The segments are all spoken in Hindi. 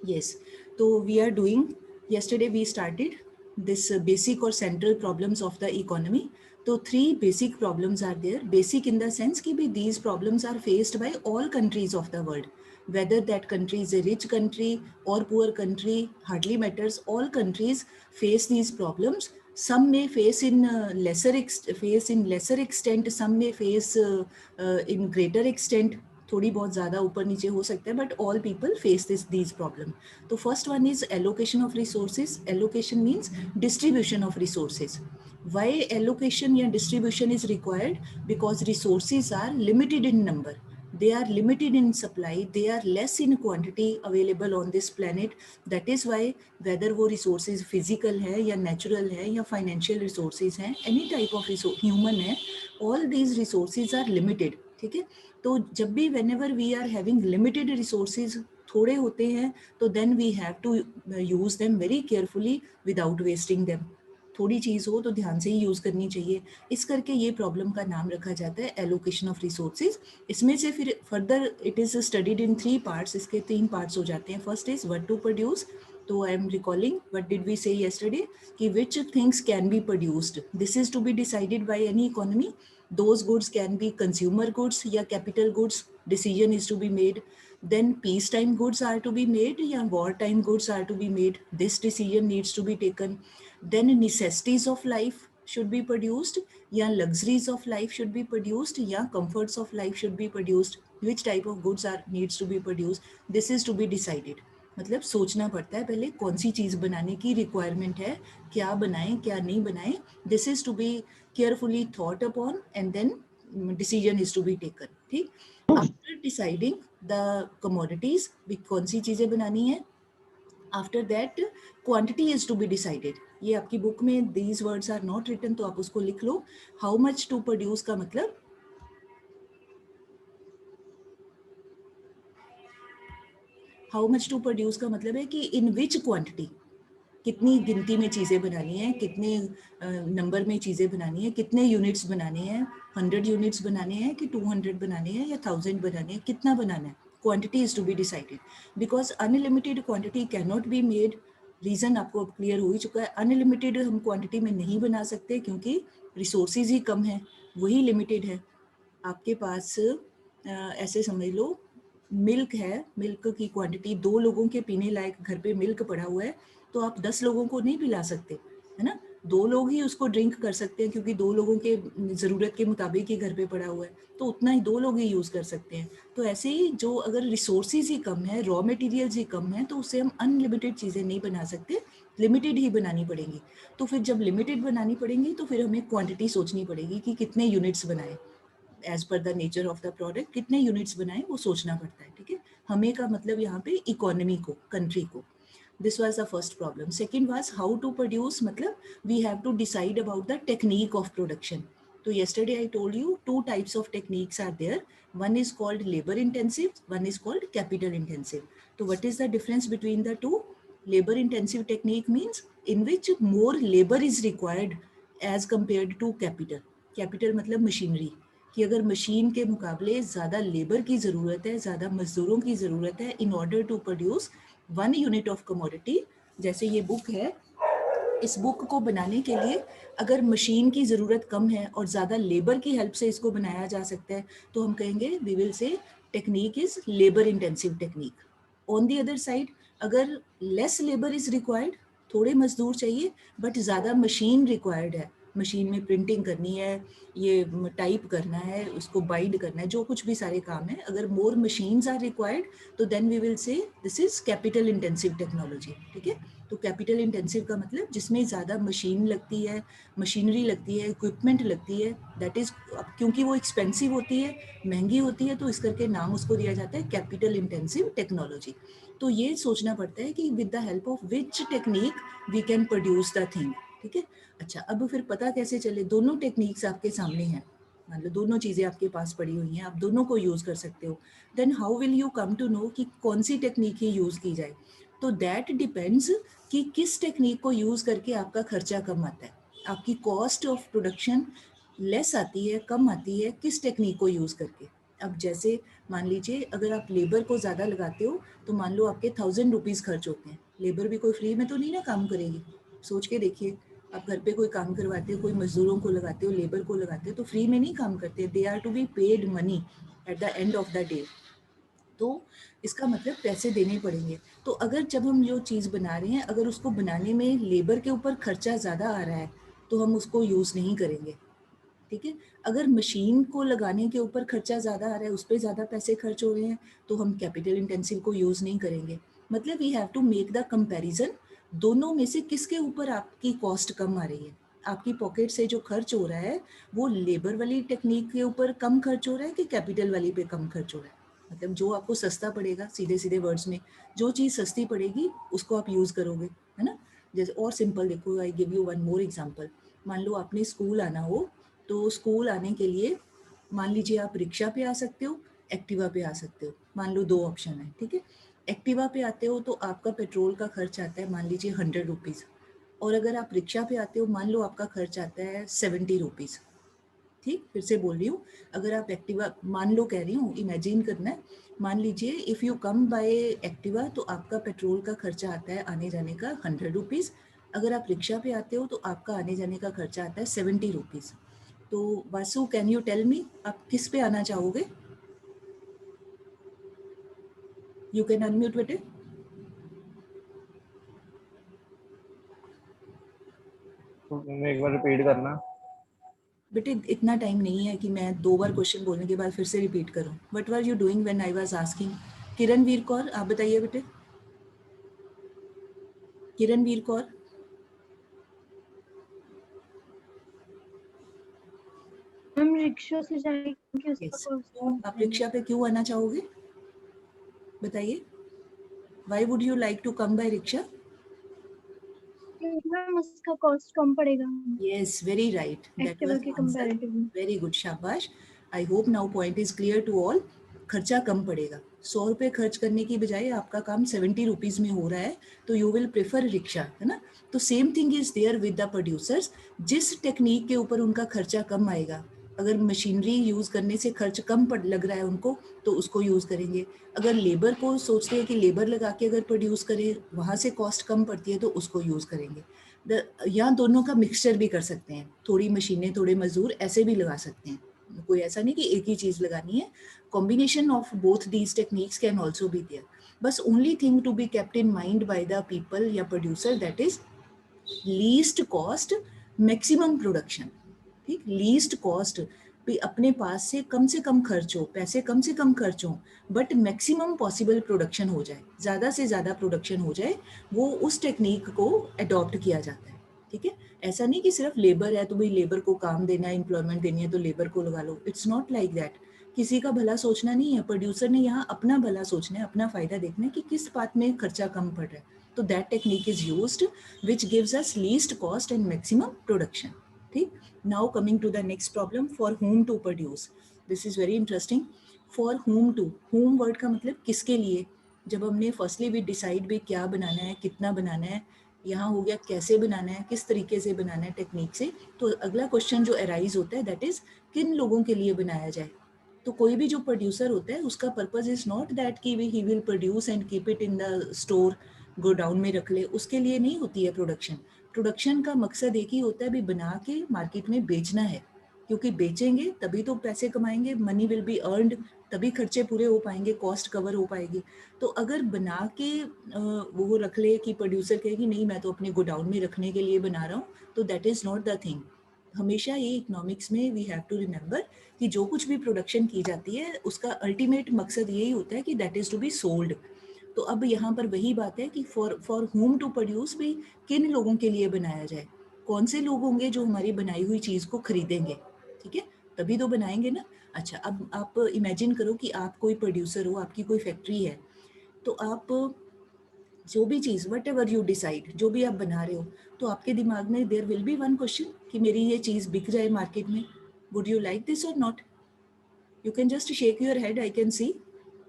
Yes. So we are doing, yesterday we started this basic or central problems of the economy. So three basic problems are there. Basic in the sense कि भी these problems are faced by all countries of the world. Whether that country is a rich country or poor country, hardly matters. All countries face these problems. Some may face in lesser extent. Some may face in greater extent. थोड़ी बहुत ज़्यादा ऊपर नीचे हो सकता है, but all people face these problem. तो first one is allocation of resources. Allocation means distribution of resources. Why allocation या distribution is required? Because resources are limited in number, they are limited in supply, they are less in quantity available on this planet. That is why whether वो resources physical है या natural है या financial resources हैं, any type of resource human है, all these resources are limited. ठीक है. तो जब भी whenever we are having limited resources, थोड़े होते हैं, तो then we have to use them very carefully without wasting them. थोड़ी चीज़ हो तो ध्यान से ही यूज़ करनी चाहिए. इस करके ये प्रॉब्लम का नाम रखा जाता है एलोकेशन ऑफ रिसोर्सेज. इसमें से फिर further it is studied in 3 parts. इसके 3 पार्ट्स हो जाते हैं. First is what to produce. तो I am recalling what did we say yesterday कि which things can be produced. This is to be decided by any economy. Those goods can be consumer goods या capital goods. Decision is to be made. Then peacetime goods are to be made या wartime goods are to be made. This decision needs to be taken. Then necessities of life should be produced या luxuries of life should be produced या comforts of life should be produced. Which type of goods are needs to be produced? This is to be decided. मतलब सोचना पड़ता है पहले कौन सी चीज़ बनाने की रिक्वायरमेंट है, क्या बनाएं क्या नहीं बनाएं. This is to be carefully thought upon and then decision is to be taken. ठीक. आफ्टर डिसाइडिंग द कमोडिटीज, कौन सी चीज़ें बनानी है, after that quantity is to be decided. ये आपकी बुक में these words are not written, तो आप उसको लिख लो. हाउ मच टू प्रोड्यूस का मतलब, हाउ मच टू प्रोड्यूस का मतलब है कि इन विच क्वांटिटी, कितनी गिनती में चीज़ें बनानी है, कितने नंबर में चीज़ें बनानी है, कितने यूनिट्स बनाने हैं. 100 यूनिट्स बनाने हैं कि 200 बनाने हैं या 1000 बनाने हैं, कितना बनाना है. Quantity is to be decided because unlimited quantity can not be made. Reason आपको क्लियर हो ही चुका है. अनलिमिटेड हम क्वांटिटी में नहीं बना सकते क्योंकि रिसोर्सेज ही कम है, वही लिमिटेड है. आपके पास ऐसे समझ लो मिल्क है, मिल्क की क्वांटिटी 2 लोगों के पीने लायक घर पे मिल्क पड़ा हुआ है, तो आप 10 लोगों को नहीं पिला सकते, है ना. 2 लोग ही उसको ड्रिंक कर सकते हैं क्योंकि 2 लोगों के ज़रूरत के मुताबिक ही घर पे पड़ा हुआ है, तो उतना ही 2 लोग ही यूज़ कर सकते हैं. तो ऐसे ही जो अगर रिसोर्सेज ही कम है, रॉ मटेरियल्स ही कम है, तो उससे हम अनलिमिटेड चीज़ें नहीं बना सकते, लिमिटेड ही बनानी पड़ेंगी. तो फिर जब लिमिटेड बनानी पड़ेंगी तो फिर हमें क्वांटिटी सोचनी पड़ेगी कि कितने यूनिट्स बनाएं. As per the nature of the product कितने यूनिट्स बनाएं वो सोचना पड़ता है. ठीक है. हमें का मतलब यहाँ पे इकोनॉमी को, कंट्री को. This was the first problem. Second was how to produce, मतलब we have to decide about the technique of production. So yesterday I told you 2 types of techniques are there. One is called labor intensive, one is called capital intensive. So what is the difference between the two? Labor intensive technique means in which more labor is required as compared to capital. Capital मतलब मशीनरी, कि अगर मशीन के मुकाबले ज़्यादा लेबर की ज़रूरत है, ज़्यादा मजदूरों की ज़रूरत है in order to produce 1 unit of commodity. जैसे ये बुक है, इस बुक को बनाने के लिए अगर मशीन की ज़रूरत कम है और ज़्यादा लेबर की हेल्प से इसको बनाया जा सकता है, तो हम कहेंगे we will say technique is labour intensive technique. On the other side, अगर लेस लेबर इज़ रिक्वायर्ड, थोड़े मजदूर चाहिए बट ज़्यादा मशीन रिक्वायर्ड है, मशीन में प्रिंटिंग करनी है, ये टाइप करना है, उसको बाइंड करना है, जो कुछ भी सारे काम है, अगर मोर मशीन्स आर रिक्वायर्ड तो then we will say this is capital intensive technology. ठीक है. तो कैपिटल इंटेंसिव का मतलब जिसमें ज़्यादा मशीन लगती है, मशीनरी लगती है, इक्विपमेंट लगती है, दैट इज, क्योंकि वो एक्सपेंसिव होती है, महंगी होती है, तो इस करके नाम उसको दिया जाता है कैपिटल इंटेंसिव टेक्नोलॉजी. तो ये सोचना पड़ता है कि with the help of which technique we can produce the thing. ठीक है. अच्छा, अब फिर पता कैसे चले, दोनों टेक्निक्स आपके सामने हैं, मान लो दोनों चीज़ें आपके पास पड़ी हुई हैं, आप दोनों को यूज़ कर सकते हो. Then how will you come to know कि कौन सी टेक्निक ही यूज़ की जाए. तो दैट डिपेंड्स कि किस टेक्निक को यूज़ करके आपका खर्चा कम आता है, आपकी कॉस्ट ऑफ प्रोडक्शन लेस आती है, कम आती है, किस टेक्निक को यूज़ करके. अब जैसे मान लीजिए अगर आप लेबर को ज़्यादा लगाते हो तो मान लो आपके 1000 रुपीज़ खर्च होते हैं, लेबर भी कोई फ्री में तो नहीं ना काम करेगी, सोच के देखिए। आप घर पे कोई काम करवाते हो, कोई मजदूरों को लगाते हो, लेबर को लगाते हो, तो फ्री में नहीं काम करते, they are to be paid money at the end of the day. तो इसका मतलब पैसे देने पड़ेंगे। तो अगर जब हम जो चीज़ बना रहे हैं, अगर उसको बनाने में लेबर के ऊपर खर्चा ज़्यादा आ रहा है तो हम उसको यूज़ नहीं करेंगे, ठीक है। अगर मशीन को लगाने के ऊपर खर्चा ज़्यादा आ रहा है, उस पर ज़्यादा पैसे खर्च हो रहे हैं, तो हम कैपिटल इंटेंसिव को यूज़ नहीं करेंगे। मतलब we have to make the comparison, दोनों में से किसके ऊपर आपकी कॉस्ट कम आ रही है। आपकी पॉकेट से जो खर्च हो रहा है वो लेबर वाली टेक्निक के ऊपर कम खर्च हो रहा है कि कैपिटल वाली पे कम खर्च हो रहा है। मतलब जो आपको सस्ता पड़ेगा, सीधे सीधे वर्ड्स में, जो चीज़ सस्ती पड़ेगी उसको आप यूज़ करोगे, है ना। जैसे और सिंपल देखो, I give you one more example. मान लो आपने स्कूल आना हो, तो स्कूल आने के लिए मान लीजिए आप रिक्शा पे आ सकते हो, एक्टिवा पे आ सकते हो, मान लो 2 ऑप्शन है, ठीक है। एक्टिवा पे आते हो तो आपका पेट्रोल का खर्च आता है मान लीजिए 100 रुपीज़, और अगर आप रिक्शा पे आते हो मान लो आपका खर्च आता है 70 रुपीज़। ठीक, फिर से बोल रही हूँ, अगर आप एक्टिवा, मान लो कह रही हूँ, इमेजिन करना है, मान लीजिए if you come by Activa तो आपका पेट्रोल का खर्चा आता है आने जाने का 100 रुपीज़। अगर आप रिक्शा पे आते हो तो आपका आने जाने का खर्चा आता है 70 रुपीज़। तो Vasu, can you tell me आप किस पे आना चाहोगे? यू कैन अनम्यूट बेटे। एक बार रिपीट करना। बेटे इतना टाइम नहीं है कि मैं 2 बार क्वेश्चन बोलने के बाद फिर से रिपीट करूं। What were you doing when I was asking? Kiranveer Kaur, आप बताइए बेटे। किरणवीर कौर, हम रिक्शा से जाएंगे क्योंकि उसका यस, कॉस्ट क्यों कम आप पड़ेगा। रिक्शा पे क्यों आना चाहोगे, बताइए। Why would you like to come by rickshaw? क्योंकि मैम उसका कॉस्ट कम पड़ेगा Yes, very right. That Activa was के the answer. Comparatively. Very good, शाबाश. I hope now point is clear to all. खर्चा कम पड़ेगा, 100 रुपये खर्च करने की बजाय आपका काम 70 रुपीज़ में हो रहा है, तो यू विल प्रेफर रिक्शा, है ना। तो same thing is there with the producers. जिस टेक्निक के ऊपर उनका खर्चा कम आएगा, अगर मशीनरी यूज़ करने से खर्च कम पड़ लग रहा है उनको, तो उसको यूज़ करेंगे। अगर लेबर को सोचते हैं कि लेबर लगा के अगर प्रोड्यूस करें, वहाँ से कॉस्ट कम पड़ती है, तो उसको यूज़ करेंगे। या दोनों का मिक्सचर भी कर सकते हैं, थोड़ी मशीनें थोड़े मजदूर ऐसे भी लगा सकते हैं, कोई ऐसा नहीं कि एक ही चीज़ लगानी है। Combination of both these techniques can also be there. बस only thing to be kept in mind by the people या producer, that is least cost maximum production. ठीक, लीस्ट कॉस्ट भी अपने पास से कम खर्च हो, पैसे कम से कम खर्च हो, बट मैक्सिमम पॉसिबल प्रोडक्शन हो जाए, ज़्यादा से ज़्यादा प्रोडक्शन हो जाए, वो उस टेक्निक को अडॉप्ट किया जाता है। ठीक है, ऐसा नहीं कि सिर्फ लेबर है तो भाई लेबर को काम देना है, एम्प्लॉयमेंट देनी है तो लेबर को लगा लो, इट्स नॉट लाइक दैट। किसी का भला सोचना नहीं है, प्रोड्यूसर ने यहाँ अपना भला सोचना है, अपना फ़ायदा देखना है कि किस बात में खर्चा कम पड़ रहा है, तो that technique is used which gives us least cost and maximum production. ठीक, now coming to the next problem, for whom to produce. This is very interesting. For whom to, whom word का मतलब किसके लिए। जब हमने फर्स्टली भी डिसाइड भी क्या बनाना है, कितना बनाना है, यहाँ हो गया कैसे बनाना है, किस तरीके से बनाना है टेक्निक से, तो अगला क्वेश्चन जो अराइज होता है दैट इज किन लोगों के लिए बनाया जाए। तो कोई भी जो प्रोड्यूसर होता है उसका पर्पज इज नॉट दैट कि he will produce and keep it in the store, godown में रख ले, उसके लिए नहीं होती है प्रोडक्शन। प्रोडक्शन का मकसद एक ही होता है, भी बना के मार्केट में बेचना है, क्योंकि बेचेंगे तभी तो पैसे कमाएंगे, मनी विल बी अर्नड, तभी खर्चे पूरे हो पाएंगे, कॉस्ट कवर हो पाएगी। तो अगर बना के वो रख ले कि प्रोड्यूसर कहे कि नहीं मैं तो अपने गोडाउन में रखने के लिए बना रहा हूँ, तो that is not the thing. हमेशा ये इकोनॉमिक्स में वी हैव टू रिमेंबर कि जो कुछ भी प्रोडक्शन की जाती है उसका अल्टीमेट मकसद यही होता है कि that is to be sold. तो अब यहाँ पर वही बात है कि फॉर होम टू प्रोड्यूस भी किन लोगों के लिए बनाया जाए, कौन से लोग होंगे जो हमारी बनाई हुई चीज़ को खरीदेंगे, ठीक है, तभी तो बनाएंगे ना। अच्छा, अब आप इमेजिन करो कि आप कोई प्रोड्यूसर हो, आपकी कोई फैक्ट्री है, तो आप जो भी चीज़ वट एवर यू डिसाइड, जो भी आप बना रहे हो, तो आपके दिमाग में there will be one question कि मेरी ये चीज़ बिक जाए मार्केट में, वुड यू लाइक दिस और not. You can just shake your head, I can see.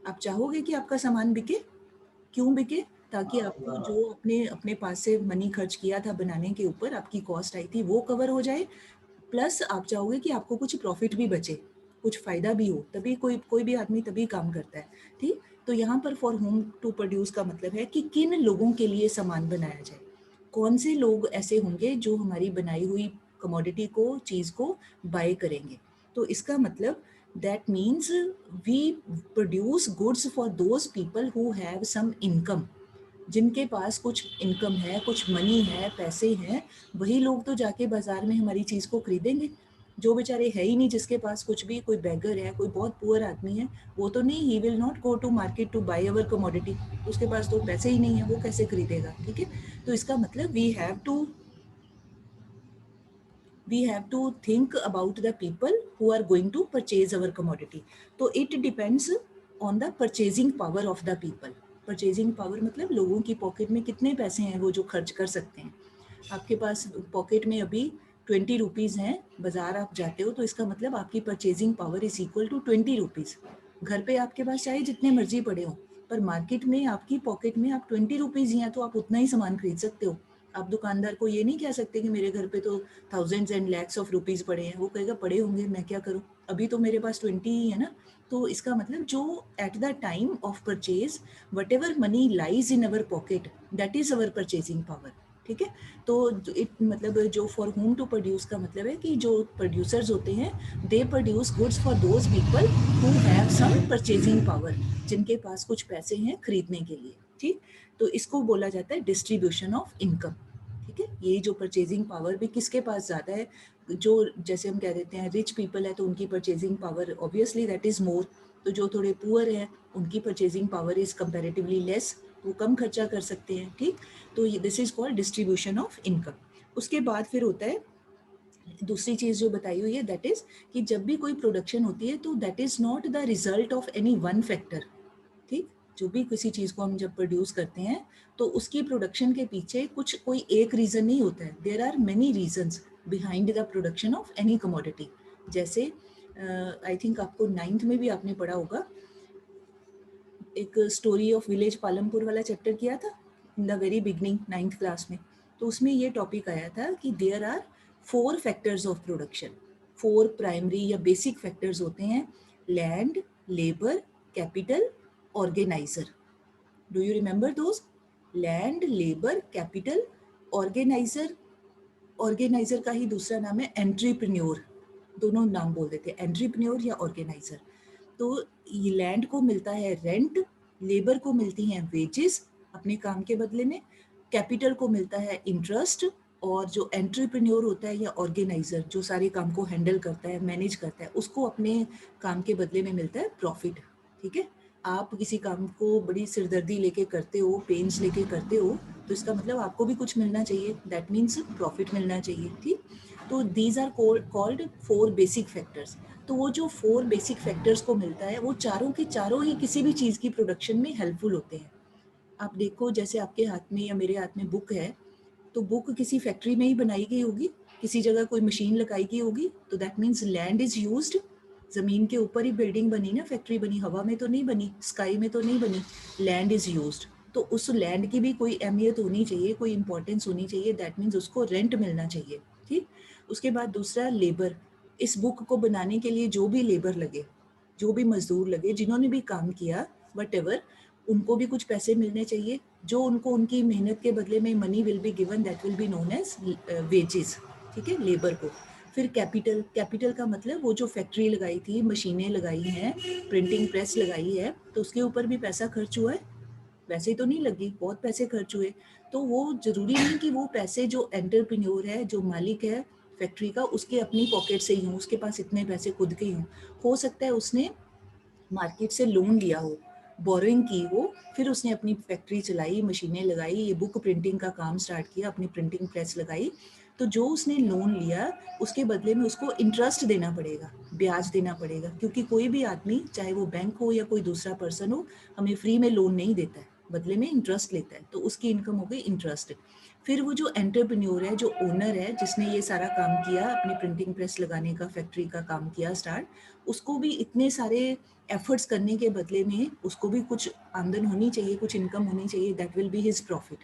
आप चाहोगे कि आपका सामान बिके, क्यों बिके, ताकि आपको जो अपने अपने पास से मनी खर्च किया था बनाने के ऊपर, आपकी कॉस्ट आई थी वो कवर हो जाए, प्लस आप चाहोगे कि आपको कुछ प्रॉफिट भी बचे, कुछ फायदा भी हो, तभी कोई भी आदमी तभी काम करता है, ठीक। तो यहाँ पर फॉर होम टू प्रोड्यूस का मतलब है कि किन लोगों के लिए सामान बनाया जाए, कौन से लोग ऐसे होंगे जो हमारी बनाई हुई कमोडिटी को, चीज़ को बाय करेंगे। तो इसका मतलब that means we produce goods for those people who have some income, जिनके पास कुछ इनकम है, कुछ मनी है, पैसे हैं, वही लोग तो जाके बाजार में हमारी चीज़ को खरीदेंगे। जो बेचारे है ही नहीं, जिसके पास कुछ भी, कोई बेगर है, कोई बहुत पुअर आदमी है, वो तो नहीं, he will not go to market to buy our commodity, उसके पास तो पैसे ही नहीं है, वो कैसे खरीदेगा, ठीक है। तो इसका मतलब we have to think about the people who are going to purchase our commodity. तो it depends on the purchasing power of the people. Purchasing power मतलब लोगों की पॉकेट में कितने पैसे हैं वो जो खर्च कर सकते हैं। आपके पास पॉकेट में अभी 20 रुपीज़ हैं, बाजार आप जाते हो तो इसका मतलब आपकी purchasing power is equal to 20 rupees. घर पे आपके पास चाहे जितने मर्जी पड़े हो, पर मार्केट में आपकी पॉकेट में आप 20 रुपीज़ ही हैं तो आप उतना ही सामान खरीद सकते हो। आप दुकानदार को ये नहीं कह सकते कि मेरे घर पे तो thousands and lakhs of rupees पड़े हैं, वो कहेगा पड़े होंगे, मैं क्या करूँ, अभी तो मेरे पास 20 ही है ना। तो इसका मतलब जो at the time of purchase what ever money lies in our pocket, that is our purchasing power, ठीक है। तो इट मतलब जो फॉर होम टू प्रोड्यूस का मतलब है कि जो प्रोड्यूसर्स होते हैं they produce goods for those people who have some purchasing power, जिनके पास कुछ पैसे हैं खरीदने के लिए, ठीक। तो इसको बोला जाता है डिस्ट्रीब्यूशन ऑफ इनकम, ठीक है। ये जो परचेजिंग पावर भी किसके पास ज़्यादा है, जो जैसे हम कह देते हैं रिच पीपल है तो उनकी purchasing power obviously that is more, तो जो थोड़े पुअर है उनकी purchasing power is comparatively less, वो कम खर्चा कर सकते हैं, ठीक। तो this is called distribution of income. उसके बाद फिर होता है दूसरी चीज़ जो बताई हुई है, दैट इज़ कि जब भी कोई प्रोडक्शन होती है तो that is not the result of any one factor, ठीक। जो भी किसी चीज़ को हम जब प्रोड्यूस करते हैं तो उसकी प्रोडक्शन के पीछे कुछ कोई एक रीज़न नहीं होता है, there are many reasons behind the production of any commodity. जैसे आई थिंक आपको 9th में भी आपने पढ़ा होगा, एक स्टोरी ऑफ विलेज पालमपुर वाला चैप्टर किया था in the very beginning 9th class में। तो उसमें ये टॉपिक आया था कि there are 4 factors of production, 4 primary या बेसिक फैक्टर्स होते हैं, land, labour, capital, organiser. Do you remember those? Land, labour, capital, organiser. Organiser का ही दूसरा नाम है एंट्रीप्रेन्योर, दोनों नाम बोल देते हैं, एंट्रीप्रेन्योर या ऑर्गेनाइजर। तो ये लैंड को मिलता है रेंट, लेबर को मिलती हैं वेजेस अपने काम के बदले में, कैपिटल को मिलता है इंटरेस्ट, और जो एंट्रप्रेन्योर होता है या ऑर्गेनाइजर जो सारे काम को हैंडल करता है, मैनेज करता है, उसको अपने काम के बदले में मिलता है प्रॉफिट, ठीक है। आप किसी काम को बड़ी सिरदर्दी लेके करते हो, पेन्स लेके करते हो, तो इसका मतलब आपको भी कुछ मिलना चाहिए, दैट मीन्स प्रॉफिट मिलना चाहिए, ठीक। तो these are called 4 basic factors. तो वो जो 4 बेसिक फैक्टर्स को मिलता है वो चारों के चारों ही किसी भी चीज़ की प्रोडक्शन में हेल्पफुल होते हैं। आप देखो जैसे आपके हाथ में या मेरे हाथ में बुक है, तो बुक किसी फैक्ट्री में ही बनाई गई होगी, किसी जगह कोई मशीन लगाई गई होगी, तो that means land is used, ज़मीन के ऊपर ही बिल्डिंग बनी ना, फैक्ट्री बनी, हवा में तो नहीं बनी, स्काई में तो नहीं बनी, लैंड इज यूज्ड। तो उस लैंड की भी कोई अहमियत होनी चाहिए, कोई इंपॉर्टेंस होनी चाहिए, दैट मीन्स उसको रेंट मिलना चाहिए, ठीक। उसके बाद दूसरा लेबर, इस बुक को बनाने के लिए जो भी लेबर लगे, जो भी मजदूर लगे, जिन्होंने भी काम किया, वट एवर, उनको भी कुछ पैसे मिलने चाहिए, जो उनको उनकी मेहनत के बदले में money will be given, that will be known as wages, ठीक है, लेबर को। फिर कैपिटल, कैपिटल का मतलब वो जो फैक्ट्री लगाई थी, मशीनें लगाई हैं, प्रिंटिंग प्रेस लगाई है, तो उसके ऊपर भी पैसा खर्च हुआ है, वैसे ही तो नहीं लगी, बहुत पैसे खर्च हुए। तो वो जरूरी नहीं कि वो पैसे जो एंटरप्रेन्योर है, जो मालिक है फैक्ट्री का, उसके अपनी पॉकेट से ही हों, उसके पास इतने पैसे खुद के ही हों। हो सकता है उसने मार्केट से लोन लिया हो, बोरोइंग की हो, फिर उसने अपनी फैक्ट्री चलाई, मशीनें लगाई, ये बुक प्रिंटिंग का काम स्टार्ट किया, अपनी प्रिंटिंग प्रेस लगाई, तो जो उसने लोन लिया उसके बदले में उसको इंटरेस्ट देना पड़ेगा, ब्याज देना पड़ेगा, क्योंकि कोई भी आदमी, चाहे वो बैंक हो या कोई दूसरा पर्सन हो, हमें फ्री में लोन नहीं देता है, बदले में इंटरेस्ट लेता है, तो उसकी इनकम हो गई इंटरेस्ट। फिर वो जो एंटरप्रेन्योर है, जो ओनर है, जिसने ये सारा काम किया, अपनी प्रिंटिंग प्रेस लगाने का, फैक्ट्री का काम किया स्टार्ट, उसको भी इतने सारे एफर्ट्स करने के बदले में उसको भी कुछ आमदन होनी चाहिए, कुछ इनकम होनी चाहिए, that will be his profit.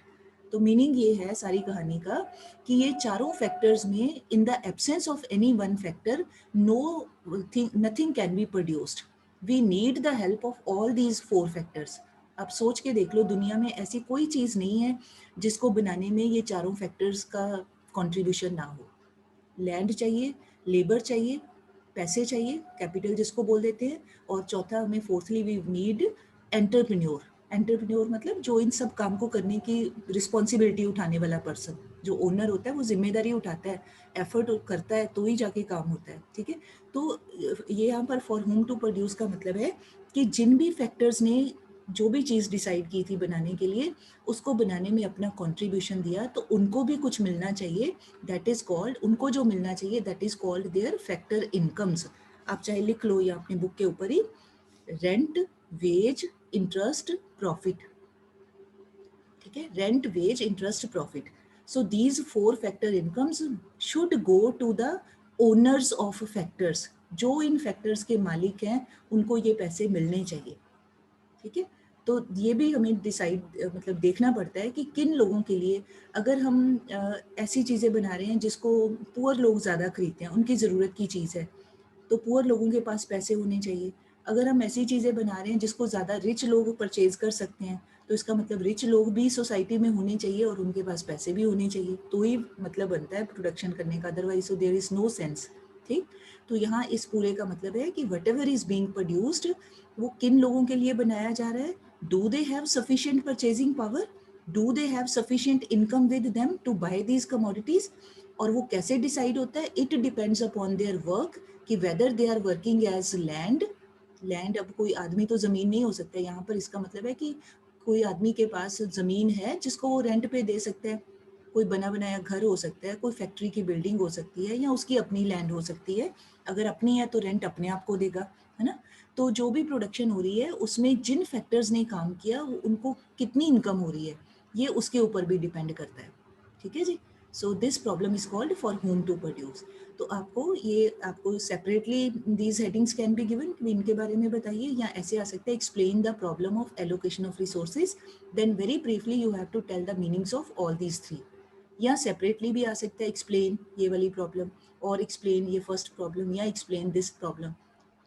तो मीनिंग ये है सारी कहानी का कि ये चारों फैक्टर्स में in the absence of any one factor nothing can be produced. We need the help of all these 4 factors. आप सोच के देख लो, दुनिया में ऐसी कोई चीज़ नहीं है जिसको बनाने में ये चारों फैक्टर्स का कंट्रीब्यूशन ना हो. लैंड चाहिए, लेबर चाहिए, पैसे चाहिए, कैपिटल जिसको बोल देते हैं, और चौथा हमें fourthly we need entrepreneur. Entrepreneur मतलब जो इन सब काम को करने की रिस्पॉन्सिबिलिटी उठाने वाला पर्सन. जो ओनर होता है वो जिम्मेदारी उठाता है, एफर्ट करता है, तो ही जाके काम होता है. ठीक है, तो ये यहाँ पर फॉर होम टू प्रोड्यूस का मतलब है कि जिन भी फैक्टर्स ने जो भी चीज़ डिसाइड की थी बनाने के लिए, उसको बनाने में अपना कंट्रीब्यूशन दिया, तो उनको भी कुछ मिलना चाहिए. दैट इज कॉल्ड, उनको जो मिलना चाहिए that is called their factor incomes. आप चाहे लिख लो या अपने बुक के ऊपर ही, रेंट, वेज, इंटरेस्ट, प्रॉफिट. ठीक है, rent, wage, interest, profit. So these 4 factor incomes should go to the owners of factors. जो इन फैक्टर्स के मालिक हैं उनको ये पैसे मिलने चाहिए. ठीक है, तो ये भी हमें डिसाइड मतलब देखना पड़ता है कि किन लोगों के लिए, अगर हम ऐसी चीज़ें बना रहे हैं जिसको पुअर लोग ज़्यादा खरीदते हैं, उनकी ज़रूरत की चीज़ है, तो पुअर लोगों के पास पैसे होने चाहिए. अगर हम ऐसी चीज़ें बना रहे हैं जिसको ज़्यादा रिच लोग परचेज कर सकते हैं, तो इसका मतलब रिच लोग भी सोसाइटी में होने चाहिए और उनके पास पैसे भी होने चाहिए, तो ही मतलब बनता है प्रोडक्शन करने का. Otherwise so there is no sense. ठीक, तो यहाँ इस पूरे का मतलब है कि whatever is being produced, वो किन लोगों के लिए बनाया जा रहा है. Do they have sufficient purchasing power, do they have sufficient income with them to buy these commodities. और वो कैसे डिसाइड होता है, it depends upon their work, कि whether they are working as land. Land, अब कोई आदमी तो ज़मीन नहीं हो सकता यहाँ पर, इसका मतलब है कि कोई आदमी के पास ज़मीन है जिसको वो रेंट पे दे सकता है. कोई बना बनाया घर हो सकता है, कोई फैक्ट्री की बिल्डिंग हो सकती है, या उसकी अपनी लैंड हो सकती है. अगर अपनी है तो रेंट अपने आप को देगा, है ना. तो जो भी प्रोडक्शन हो रही है उसमें जिन फैक्टर्स ने काम किया उनको कितनी इनकम हो रही है, ये उसके ऊपर भी डिपेंड करता है. ठीक है जी. So this problem is called for whom to produce. तो आपको separately these headings can be given, इनके बारे में बताइए, या ऐसे आ सकता है explain the problem of allocation of resources, then very briefly you have to tell the meanings of all these 3. या सेपरेटली भी आ सकता है एक्सप्लेन ये वाली प्रॉब्लम, और एक्सप्लेन ये फर्स्ट प्रॉब्लम, या एक्सप्लेन दिस प्रॉब्लम.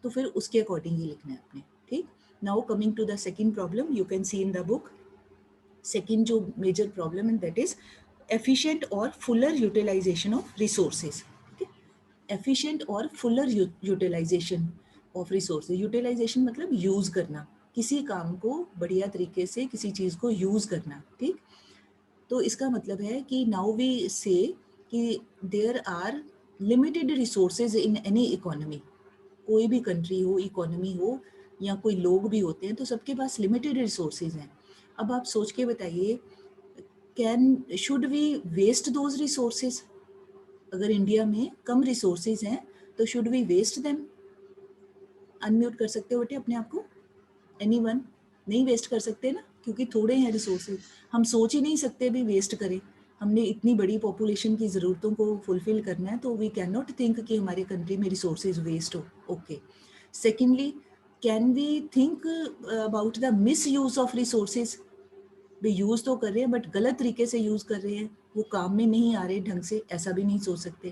तो फिर उसके अकॉर्डिंग ही लिखना है आपने. ठीक, now coming to the second problem, you can see in the book. Second जो मेजर प्रॉब्लम है दैट इज एफिशिएंट और fuller utilisation of resources. Efficient और fuller utilisation of resources. Utilisation मतलब यूज करना, किसी काम को बढ़िया तरीके से किसी चीज़ को यूज करना. ठीक, तो इसका मतलब है कि नाउ वी से कि there are limited resources in any economy. कोई भी कंट्री हो, इकोनॉमी हो, या कोई लोग भी होते हैं, तो सबके पास लिमिटेड रिसोर्सेज हैं. अब आप सोच के बताइए, should we waste those resources. अगर इंडिया में कम रिसोर्सेज हैं तो should we waste them. Unmute कर सकते हो बेटे अपने आप को. एनीवन? नहीं वेस्ट कर सकते ना, क्योंकि थोड़े हैं रिसोर्सेज. हम सोच ही नहीं सकते भी वेस्ट करें. हमने इतनी बड़ी पॉपुलेशन की ज़रूरतों को फुलफिल करना है, तो वी कैन नॉट थिंक कि हमारे कंट्री में रिसोर्सेज वेस्ट हो. Okay. Secondly, can we think about the misuse of resources. वे यूज़ तो कर रहे हैं बट गलत तरीके से यूज़ कर रहे हैं, वो काम में नहीं आ रहे ढंग से, ऐसा भी नहीं सोच सकते.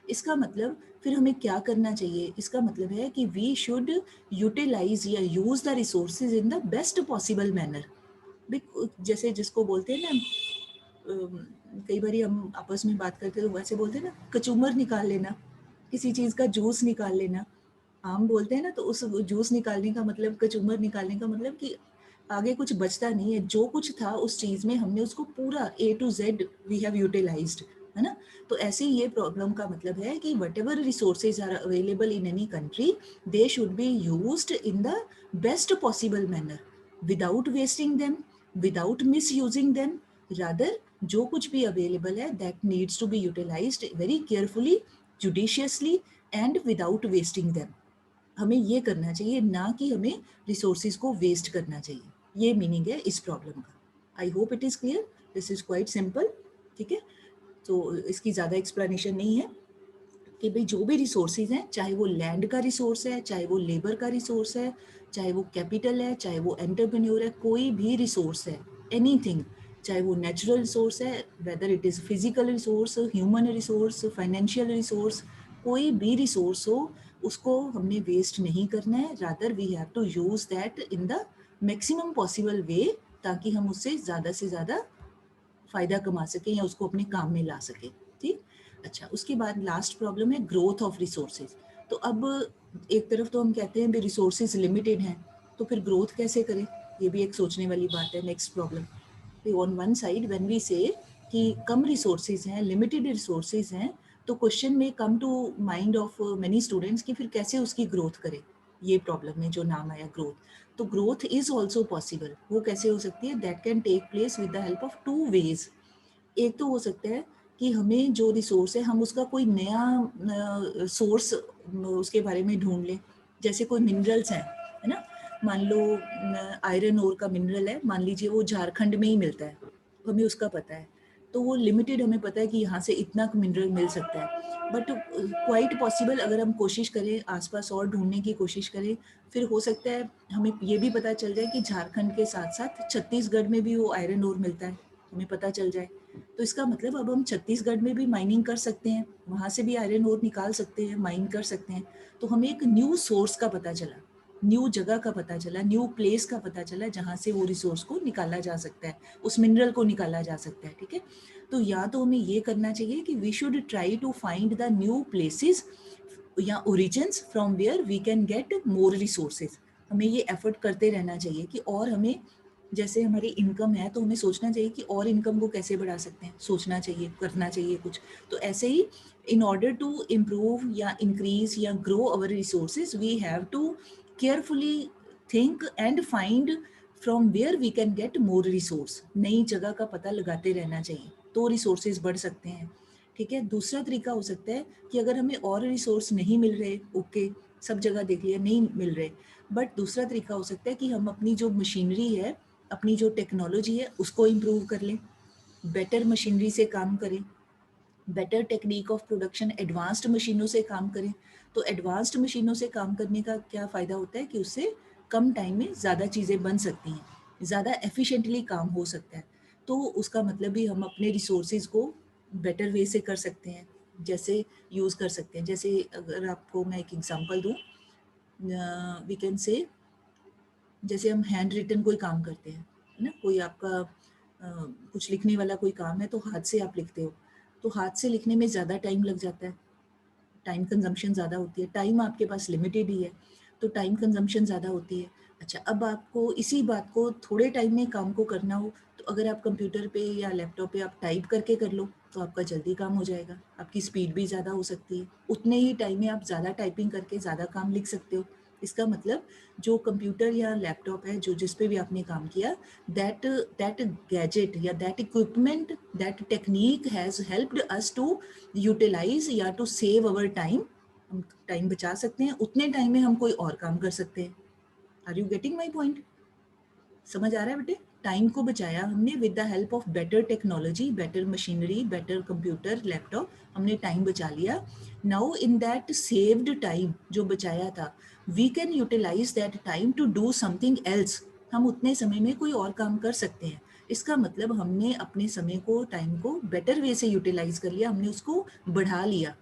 इसका मतलब फिर हमें क्या करना चाहिए, इसका मतलब है कि वी शुड यूटिलाइज या use the resources in the best possible manner. जैसे जिसको बोलते हैं ना, कई बार हम आपस में बात करते तो वैसे बोलते हैं ना, कचूमर निकाल लेना, किसी चीज़ का जूस निकाल लेना. आम बोलते हैं ना, तो उस जूस निकालने का मतलब, कचूमर निकालने का मतलब कि आगे कुछ बचता नहीं है. जो कुछ था उस चीज़ में हमने उसको पूरा A to Z we have utilised, है ना. तो ऐसे ही ये प्रॉब्लम का मतलब है कि whatever resources are available in any country, they should be used in the best possible manner, without wasting them, without misusing them. Rather जो कुछ भी अवेलेबल है that needs to be utilised very carefully, judiciously, and without wasting them. हमें ये करना चाहिए, ना कि हमें रिसोर्सेज को वेस्ट करना चाहिए. ये मीनिंग है इस प्रॉब्लम का. I hope it is clear. This is quite simple. ठीक है, तो इसकी ज़्यादा एक्सप्लेनेशन नहीं है कि भाई जो भी रिसोर्सेज हैं, चाहे वो लैंड का रिसोर्स है, चाहे वो लेबर का रिसोर्स है, चाहे वो कैपिटल है, चाहे वो एंटरप्रेन्योर है, कोई भी रिसोर्स है, एनीथिंग, चाहे वो नेचुरल रिसोर्स है, whether it is physical resource, human resource, financial resource, कोई भी रिसोर्स हो, उसको हमने वेस्ट नहीं करना है, rather we have to use that in the maximum possible way, ताकि हम उससे ज़्यादा फ़ायदा कमा सकें या उसको अपने काम में ला सकें। ठीक, अच्छा, उसके बाद लास्ट प्रॉब्लम है ग्रोथ ऑफ रिसोर्सेज। तो अब एक तरफ तो हम कहते हैं भी रिसोर्सेज लिमिटेड हैं, तो फिर ग्रोथ कैसे करें, ये भी एक सोचने वाली बात है। Next problem, on one side when we say कि कम रिसोर्सेज हैं, लिमिटेड रिसोर्सेज हैं, तो क्वेश्चन में come to mind of many students कि फिर कैसे उसकी ग्रोथ करें। ये प्रॉब्लम में जो नाम आया ग्रोथ, तो ग्रोथ इज ऑल्सो पॉसिबल। वो कैसे हो सकती है, that can take place with the help of two ways. एक तो हो सकता है कि हमें जो रिसोर्स है हम उसका कोई नया सोर्स उसके बारे में ढूंढ लें। जैसे कोई मिनरल्स हैं, है ना, मान लो आयरन ओर का मिनरल है, मान लीजिए वो झारखंड में ही मिलता है, हमें उसका पता है, तो वो लिमिटेड हमें पता है कि यहाँ से इतना मिनरल मिल सकता है। बट क्वाइट पॉसिबल अगर हम कोशिश करें, आसपास और ढूंढने की कोशिश करें, फिर हो सकता है हमें ये भी पता चल जाए कि झारखंड के साथ साथ छत्तीसगढ़ में भी वो आयरन ओर मिलता है, हमें पता चल जाए। तो इसका मतलब अब हम छत्तीसगढ़ में भी माइनिंग कर सकते हैं, वहाँ से भी आयरन ओर निकाल सकते हैं, माइन कर सकते हैं। तो हमें एक न्यू सोर्स का पता चला, न्यू जगह का पता चला, न्यू प्लेस का पता चला जहाँ से वो रिसोर्स को निकाला जा सकता है, उस मिनरल को निकाला जा सकता है। ठीक है, तो या तो हमें ये करना चाहिए कि we should try to find the new places या origins from where we can get more resources. हमें ये एफर्ट करते रहना चाहिए कि और हमें, जैसे हमारी इनकम है तो हमें सोचना चाहिए कि और इनकम को कैसे बढ़ा सकते हैं, सोचना चाहिए, करना चाहिए कुछ। तो ऐसे ही इन ऑर्डर टू इम्प्रूव या इंक्रीज या grow our resources, we have to carefully think and find from where we can get more resource. नई जगह का पता लगाते रहना चाहिए, तो रिसोर्सेज बढ़ सकते हैं। ठीक है, दूसरा तरीका हो सकता है कि अगर हमें और रिसोर्स नहीं मिल रहे, ओके, सब जगह देख लिया नहीं मिल रहे, बट दूसरा तरीका हो सकता है कि हम अपनी जो मशीनरी है, अपनी जो टेक्नोलॉजी है, उसको इम्प्रूव कर लें, बेटर मशीनरी से काम करें, better technique of production, advanced मशीनों से काम करें। तो एडवांस्ड मशीनों से काम करने का क्या फ़ायदा होता है कि उससे कम टाइम में ज़्यादा चीज़ें बन सकती हैं, ज़्यादा एफिशिएंटली काम हो सकता है। तो उसका मतलब भी हम अपने रिसोर्सेज को बेटर वे से कर सकते हैं, जैसे यूज़ कर सकते हैं। जैसे अगर आपको मैं एक एग्जांपल दूँ, वी कैन से, जैसे हम हैंड रिटन कोई काम करते हैं, है ना, कोई आपका कुछ लिखने वाला कोई काम है, तो हाथ से आप लिखते हो, तो हाथ से लिखने में ज़्यादा टाइम लग जाता है, टाइम कंजम्पशन ज़्यादा होती है, टाइम आपके पास लिमिटेड ही है, तो टाइम कंजम्पशन ज़्यादा होती है। अच्छा, अब आपको इसी बात को थोड़े टाइम में काम को करना हो, तो अगर आप कंप्यूटर पे या लैपटॉप पे आप टाइप करके कर लो, तो आपका जल्दी काम हो जाएगा, आपकी स्पीड भी ज़्यादा हो सकती है, उतने ही टाइम में आप ज़्यादा टाइपिंग करके ज़्यादा काम लिख सकते हो। इसका मतलब जो कंप्यूटर या लैपटॉप है, जो जिस पे भी आपने काम किया, दैट दैट गैजेट या that equipment, that technique has helped us to utilise या टू सेव अवर टाइम। हम टाइम बचा सकते हैं, उतने टाइम में हम कोई और काम कर सकते हैं। Are you getting my point? समझ आ रहा है बेटे? टाइम को बचाया हमने with the help of better technology, better machinery, better computer, laptop, हमने टाइम बचा लिया। Now in that saved time जो बचाया था, we can utilise that time to do something else. हम उतने समय में कोई और काम कर सकते हैं। इसका मतलब हमने अपने समय को, टाइम को बेटर वे से यूटिलाइज कर लिया, हमने उसको बढ़ा लिया।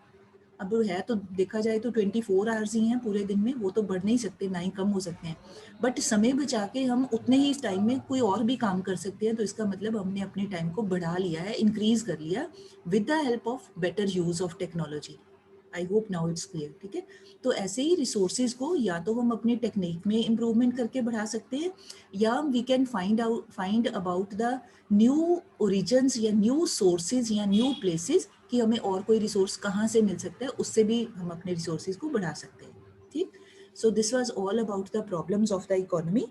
अब है तो देखा जाए तो 24 आवर्स ही हैं पूरे दिन में, वो तो बढ़ नहीं सकते, ना ही कम हो सकते हैं, बट समय बचा के हम उतने ही टाइम में कोई और भी काम कर सकते हैं। तो इसका मतलब हमने अपने टाइम को बढ़ा लिया है, इंक्रीज कर लिया with the help of better use of technology. I hope now it's clear. ठीक है, तो ऐसे ही रिसोर्सेज को या तो हम अपनी टेक्निक में इम्प्रूवमेंट करके बढ़ा सकते हैं, या we can find about the new origins या न्यू सोर्सेज या न्यू प्लेसेस, कि हमें और कोई रिसोर्स कहाँ से मिल सकता है, उससे भी हम अपने रिसोर्सेज को बढ़ा सकते हैं। ठीक, so this was all about the problems of the economy.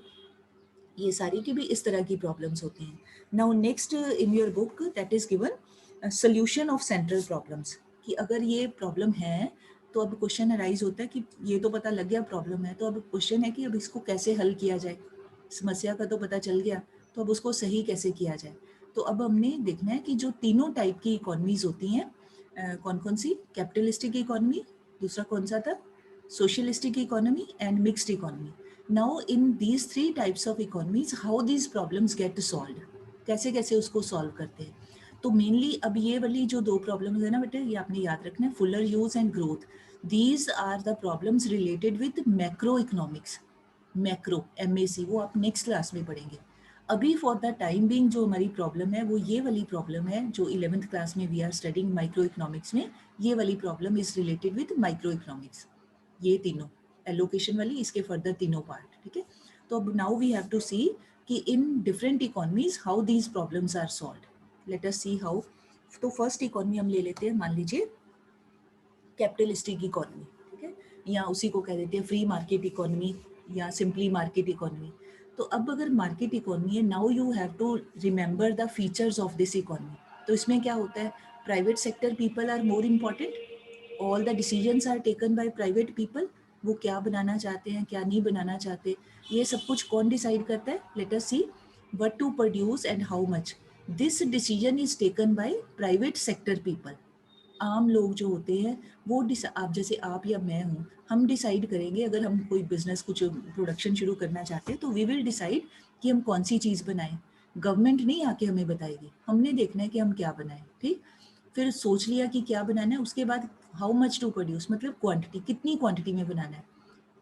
ये सारी की भी इस तरह की प्रॉब्लम्स होती हैं। Now next in your book that is given solution of central problems, कि अगर ये प्रॉब्लम है तो अब क्वेश्चन अराइज होता है कि ये तो पता लग गया प्रॉब्लम है, तो अब क्वेश्चन है कि अब इसको कैसे हल किया जाए। समस्या का तो पता चल गया, तो अब उसको सही कैसे किया जाए। तो अब हमने देखना है कि जो तीनों टाइप की इकोनॉमीज होती हैं, कौन कौन सी, कैपिटलिस्टिक इकोनॉमी, दूसरा कौन सा था, socialistic economy and mixed economy. Now in these three types of economies, how these problems get solved? कैसे कैसे उसको सॉल्व करते हैं। तो मेनली अब ये वाली जो दो प्रॉब्लम्स है ना बेटे, ये आपने याद रखना है, fuller use and growth, these are the problems related with macroeconomics. Macro MAC वो आप नेक्स्ट क्लास में पढ़ेंगे। अभी फॉर द टाइम बीइंग जो हमारी प्रॉब्लम है वो ये वाली प्रॉब्लम है जो 11th क्लास में we are studying microeconomics में, ये वाली problem is related with microeconomics. ये तीनों एलोकेशन वाली, इसके फर्दर तीनों पार्ट, ठीक है। तो अब now we have to see कि in different economies how these problems are solved. Let us see how. तो फर्स्ट इकोनॉमी हम ले लेते हैं, मान लीजिए कैपिटलिस्टिक इकोनॉमी, ठीक है, या उसी को कह देते हैं फ्री मार्केट इकोनॉमी या सिंपली मार्केट इकोनॉमी। तो अब अगर मार्केट इकोनॉमी है, now you have to remember the features of this economy. तो इसमें क्या होता है, private sector people are more important, all the decisions are taken by private people. वो क्या बनाना चाहते हैं, क्या नहीं बनाना चाहते, ये सब कुछ कौन डिसाइड करता है। Let us see what to produce and how much, this decision is taken by private sector people. आम लोग जो होते हैं वो आप जैसे आप या मैं हूँ, हम डिसाइड करेंगे अगर हम कोई बिजनेस कुछ प्रोडक्शन शुरू करना चाहते हैं तो वी विल डिसाइड कि हम कौन सी चीज़ बनाएं। गवर्नमेंट नहीं आके हमें बताएगी, हमने देखना है कि हम क्या बनाएं, ठीक। फिर सोच लिया कि क्या बनाना है, उसके बाद हाउ मच टू प्रोड्यूस, मतलब क्वांटिटी, कितनी क्वांटिटी में बनाना है।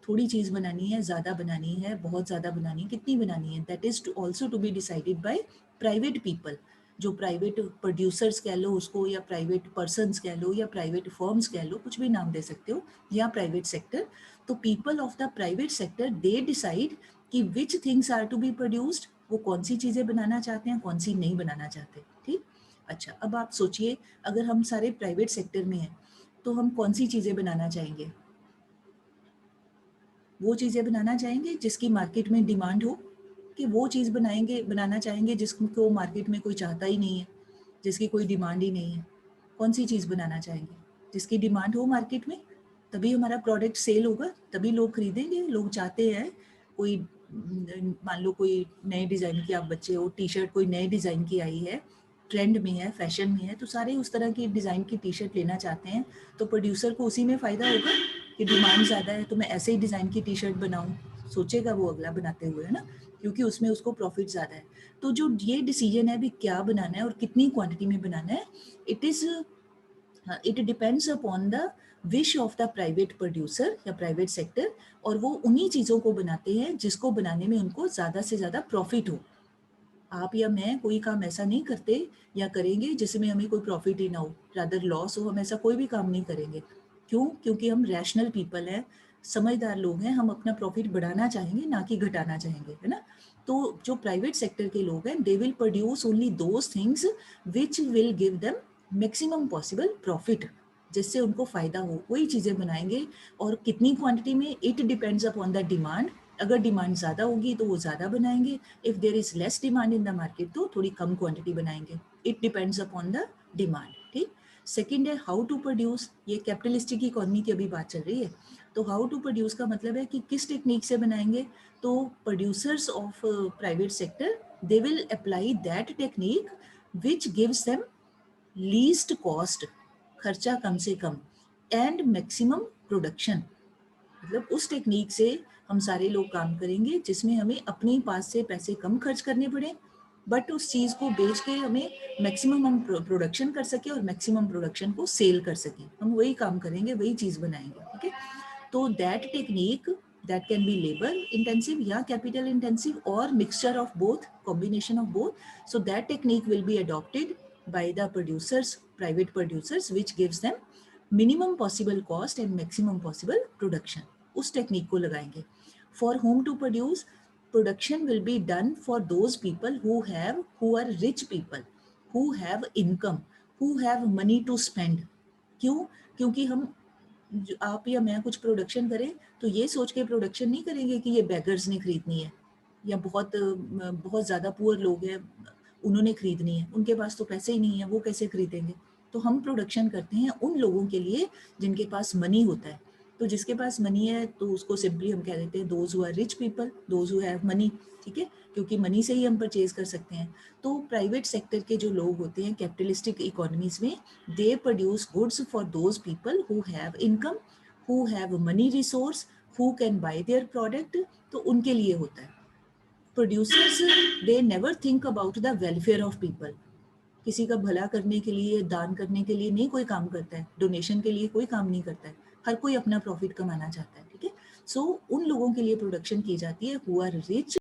थोड़ी चीज़ बनानी है, ज़्यादा बनानी है, बहुत ज़्यादा बनानी है, कितनी बनानी है, that is also to be decided by private people. जो प्राइवेट प्रोड्यूसर्स कह लो उसको, या प्राइवेट पर्सनस कह लो, या प्राइवेट फर्म्स कह लो, कुछ भी नाम दे सकते हो, या प्राइवेट सेक्टर। तो people of the private sector they decide कि which things are to be produced, वो कौन सी चीज़ें बनाना चाहते हैं, कौन सी नहीं बनाना चाहते, ठीक। अच्छा, अब आप सोचिए अगर हम सारे प्राइवेट सेक्टर में हैं तो हम कौन सी चीज़ें बनाना चाहेंगे। वो चीज़ें बनाना चाहेंगे जिसकी मार्केट में डिमांड हो, कि वो चीज़ बनाना चाहेंगे जिसको मार्केट में कोई चाहता ही नहीं है, जिसकी कोई डिमांड ही नहीं है। कौन सी चीज़ बनाना चाहेंगे, जिसकी डिमांड हो मार्केट में, तभी हमारा प्रोडक्ट सेल होगा, तभी लोग खरीदेंगे। लोग चाहते हैं कोई, मान लो कोई नए डिज़ाइन की, आप बच्चे हो, टी शर्ट कोई नए डिज़ाइन की आई है, ट्रेंड में है, फैशन में है, तो सारे उस तरह की डिज़ाइन की टी शर्ट लेना चाहते हैं। तो प्रोड्यूसर को उसी में फ़ायदा होगा कि डिमांड ज़्यादा है तो मैं ऐसे ही डिज़ाइन की टी शर्ट बनाऊँ, सोचेगा वो अगला बनाते हुए, है ना, क्योंकि उसमें उसको प्रॉफिट ज़्यादा है। तो जो ये डिसीजन है अभी क्या बनाना है और कितनी क्वांटिटी में बनाना है, it depends upon the wish of the private producer या प्राइवेट सेक्टर। और वो उन्हीं चीज़ों को बनाते हैं जिसको बनाने में उनको ज़्यादा से ज़्यादा प्रॉफिट हो। आप या मैं कोई काम ऐसा नहीं करते या करेंगे जिसमें हमें कोई प्रॉफिट ही ना हो, रादर लॉस हो, हम ऐसा कोई भी काम नहीं करेंगे। क्यों? क्योंकि हम रैशनल पीपल हैं, समझदार लोग हैं, हम अपना प्रॉफिट बढ़ाना चाहेंगे ना कि घटाना चाहेंगे, है ना। तो जो प्राइवेट सेक्टर के लोग हैं, they will produce only those things which will give them maximum possible profit, जिससे उनको फ़ायदा हो, वही चीज़ें बनाएंगे। और कितनी क्वांटिटी में, it depends upon the demand. अगर डिमांड ज़्यादा होगी तो वो ज़्यादा बनाएंगे, if there is less demand in the market तो थोड़ी कम क्वांटिटी बनाएंगे। It depends upon the demand, ठीक। सेकेंड है हाउ टू प्रोड्यूस, ये कैपिटलिस्टिक इकोनॉमी की अभी बात चल रही है। तो हाउ टू प्रोड्यूस का मतलब है कि किस टेक्निक से बनाएंगे। तो producers of private sector they will apply that technique which gives them least cost, खर्चा कम से कम, एंड मैक्सिमम प्रोडक्शन। मतलब उस टेक्निक से हम सारे लोग काम करेंगे जिसमें हमें अपने पास से पैसे कम खर्च करने पड़े, बट उस चीज़ को बेच के हमें मैक्सिमम हम प्रोडक्शन कर सके और मैक्सिमम प्रोडक्शन को सेल कर सकें। हम वही काम करेंगे, वही चीज़ बनाएंगे, ठीक है। तो that technique that can be labour intensive या कैपिटल इंटेंसिव और mixture of both, combination of both. So that technique will be adopted by the producers, private producers, which gives them minimum possible cost and maximum possible production. उस टेक्निक को लगाएंगे। For whom to produce? Production will be done for those people who are rich people, who have income, who have money to spend. क्यों? क्योंकि हम, आप या मैं कुछ प्रोडक्शन करें तो ये सोच के प्रोडक्शन नहीं करेंगे कि ये बेगर्स ने खरीदनी है, या बहुत बहुत ज़्यादा पुअर लोग हैं उन्होंने खरीदनी है, उनके पास तो पैसे ही नहीं है, वो कैसे खरीदेंगे। तो हम प्रोडक्शन करते हैं उन लोगों के लिए जिनके पास मनी होता है। तो जिसके पास मनी है तो उसको सिंपली हम कह देते हैं those who are rich people, those who have money, ठीक है, क्योंकि मनी से ही हम परचेज कर सकते हैं। तो प्राइवेट सेक्टर के जो लोग होते हैं कैपिटलिस्टिक इकोनॉमीज में, दे produce goods for those people who have income, who have money resource, who can buy their product, तो उनके लिए होता है। Producers they never think about the welfare of people. किसी का भला करने के लिए, दान करने के लिए नहीं कोई काम करता है, डोनेशन के लिए कोई काम नहीं करता है. हर कोई अपना प्रॉफिट कमाना चाहता है. ठीक है. सो उन लोगों के लिए प्रोडक्शन की जाती है हु आर रिच